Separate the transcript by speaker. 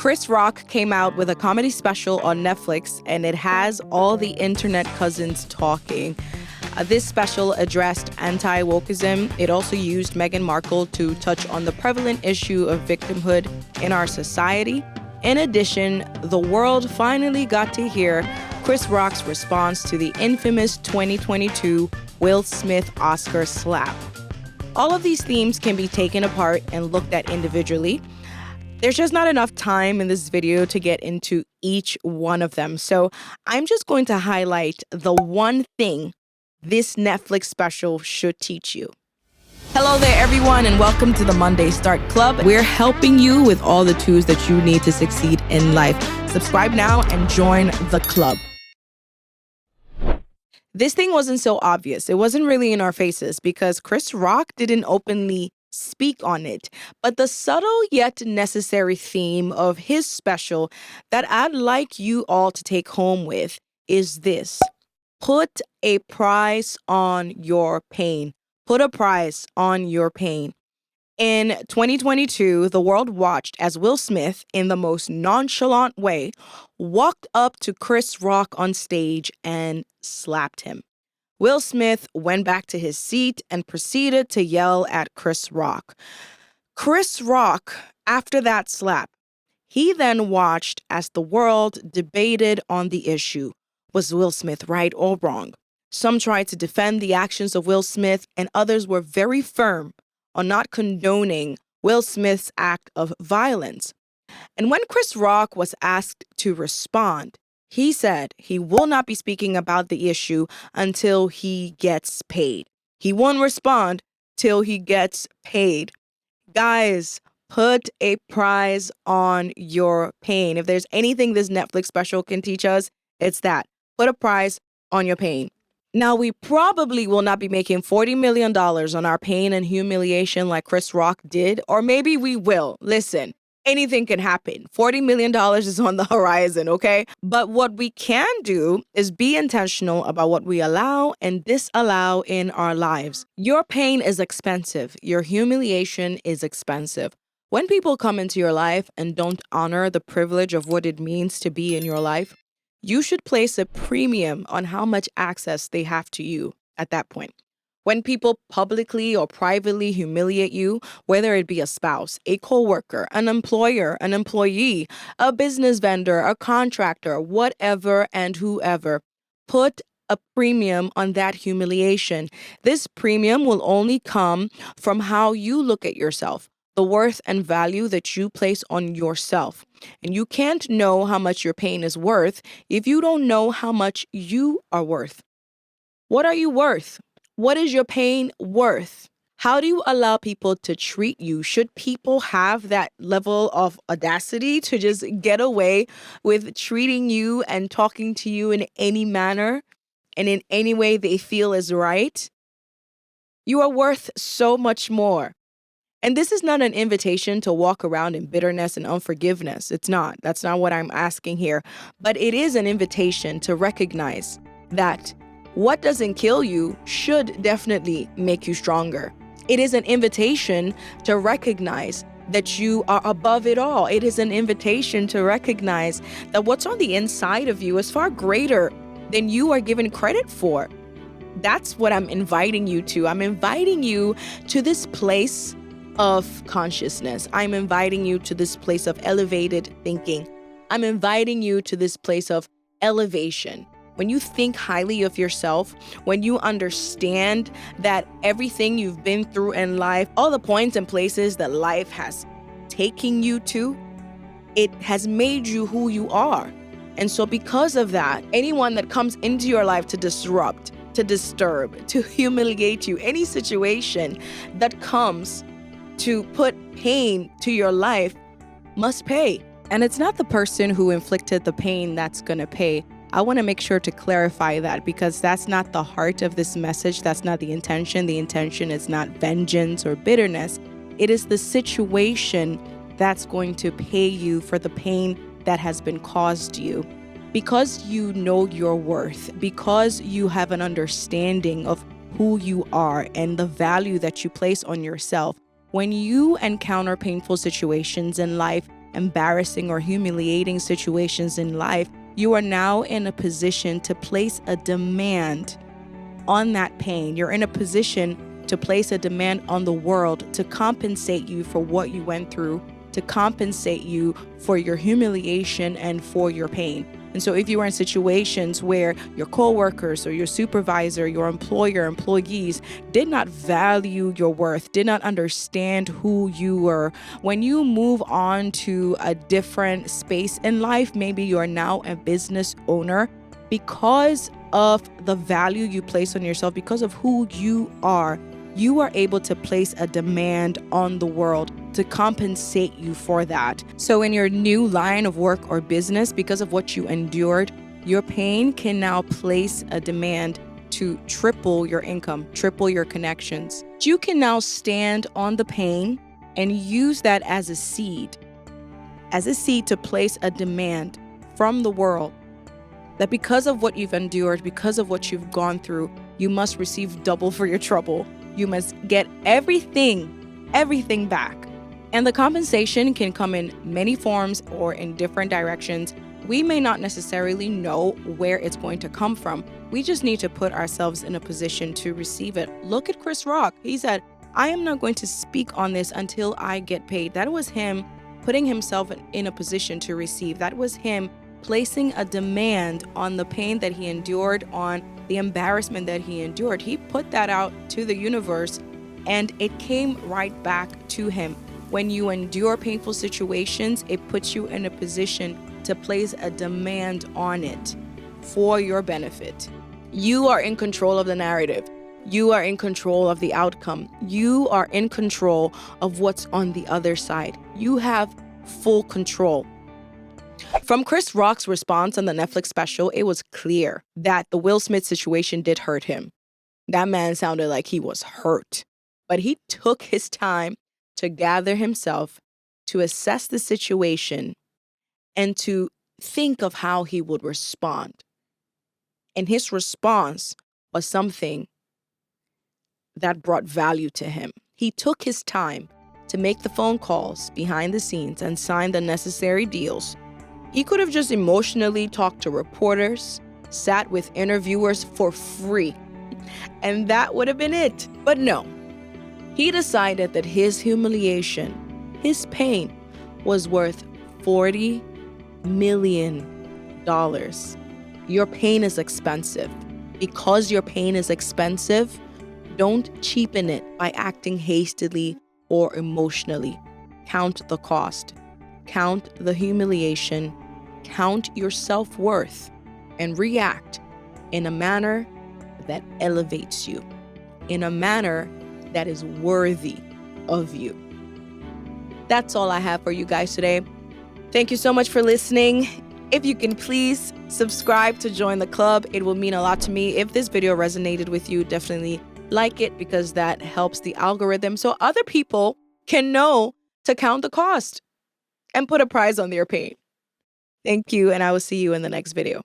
Speaker 1: Chris Rock came out with a comedy special on Netflix, and it has all the internet cousins talking. This special addressed anti-wokeism. It also used Meghan Markle to touch on the prevalent issue of victimhood in our society. In addition, the world finally got to hear Chris Rock's response to the infamous 2022 Will Smith Oscar slap. All of these themes can be taken apart and looked at individually. There's just not enough time in this video to get into each one of them. So I'm just going to highlight the one thing this Netflix special should teach you. Hello there, everyone, and welcome to the Monday Start Club. We're helping you with all the tools that you need to succeed in life. Subscribe now and join the club. This thing wasn't so obvious. It wasn't really in our faces because Chris Rock didn't openly speak on it. But the subtle yet necessary theme of his special that I'd like you all to take home with is this: put a price on your pain. Put a price on your pain. In 2022, the world watched as Will Smith, in the most nonchalant way, walked up to Chris Rock on stage and slapped him. Will Smith went back to his seat and proceeded to yell at Chris Rock. Chris Rock, after that slap, he then watched as the world debated on the issue. Was Will Smith right or wrong? Some tried to defend the actions of Will Smith, and others were very firm on not condoning Will Smith's act of violence. And when Chris Rock was asked to respond, he said he will not be speaking about the issue until he gets paid. He won't respond till he gets paid. Guys, put a price on your pain. If there's anything this Netflix special can teach us, it's that. Put a price on your pain. Now, we probably will not be making $40 million on our pain and humiliation like Chris Rock did, or maybe we will. Listen, anything can happen. $40 million is on the horizon, okay? But what we can do is be intentional about what we allow and disallow in our lives. Your pain is expensive. Your humiliation is expensive. When people come into your life and don't honor the privilege of what it means to be in your life, you should place a premium on how much access they have to you at that point. When people publicly or privately humiliate you, whether it be a spouse, a coworker, an employer, an employee, a business vendor, a contractor, whatever and whoever, put a premium on that humiliation. This premium will only come from how you look at yourself, the worth and value that you place on yourself. And you can't know how much your pain is worth if you don't know how much you are worth. What are you worth? What is your pain worth? How do you allow people to treat you? Should people have that level of audacity to just get away with treating you and talking to you in any manner and in any way they feel is right? You are worth so much more. And this is not an invitation to walk around in bitterness and unforgiveness. It's not. That's not what I'm asking here. But it is an invitation to recognize that what doesn't kill you should definitely make you stronger. It is an invitation to recognize that you are above it all. It is an invitation to recognize that what's on the inside of you is far greater than you are given credit for. That's what I'm inviting you to. I'm inviting you to this place of consciousness. I'm inviting you to this place of elevated thinking. I'm inviting you to this place of elevation. When you think highly of yourself, when you understand that everything you've been through in life, all the points and places that life has taken you to, it has made you who you are. And so because of that, anyone that comes into your life to disrupt, to disturb, to humiliate you, any situation that comes to put pain to your life must pay. And it's not the person who inflicted the pain that's going to pay. I want to make sure to clarify that because that's not the heart of this message. That's not the intention. The intention is not vengeance or bitterness. It is the situation that's going to pay you for the pain that has been caused you. Because you know your worth, because you have an understanding of who you are and the value that you place on yourself, when you encounter painful situations in life, embarrassing or humiliating situations in life, you are now in a position to place a demand on that pain. You're in a position to place a demand on the world to compensate you for what you went through, to compensate you for your humiliation and for your pain. And so if you are in situations where your coworkers or your supervisor, your employer, employees did not value your worth, did not understand who you were, when you move on to a different space in life, maybe you are now a business owner, because of the value you place on yourself, because of who you are able to place a demand on the world to compensate you for that. So in your new line of work or business, because of what you endured, your pain can now place a demand to triple your income, triple your connections. You can now stand on the pain and use that as a seed to place a demand from the world that because of what you've endured, because of what you've gone through, you must receive double for your trouble. You must get everything back. And the compensation can come in many forms or in different directions. We may not necessarily know where it's going to come from. We just need to put ourselves in a position to receive it. Look at Chris Rock. He said, I am not going to speak on this until I get paid. That was him putting himself in a position to receive. That was him placing a demand on the pain that he endured, on the embarrassment that he endured. He put that out to the universe and it came right back to him. When you endure painful situations, it puts you in a position to place a demand on it for your benefit. You are in control of the narrative. You are in control of the outcome. You are in control of what's on the other side. You have full control. From Chris Rock's response on the Netflix special, it was clear that the Will Smith situation did hurt him. That man sounded like he was hurt, but he took his time to gather himself, to assess the situation, and to think of how he would respond. And his response was something that brought value to him. He took his time to make the phone calls behind the scenes and sign the necessary deals. He could have just emotionally talked to reporters, sat with interviewers for free, and that would have been it. But no, he decided that his humiliation, his pain, was worth $40 million. Your pain is expensive. Because your pain is expensive, don't cheapen it by acting hastily or emotionally. Count the cost. Count the humiliation. Count your self-worth and react in a manner that elevates you, in a manner that is worthy of you. That's all I have for you guys today. Thank you so much for listening. If you can please subscribe to join the club, it will mean a lot to me. If this video resonated with you, definitely like it because that helps the algorithm so other people can know to count the cost and put a prize on their pain. Thank you, and I will see you in the next video.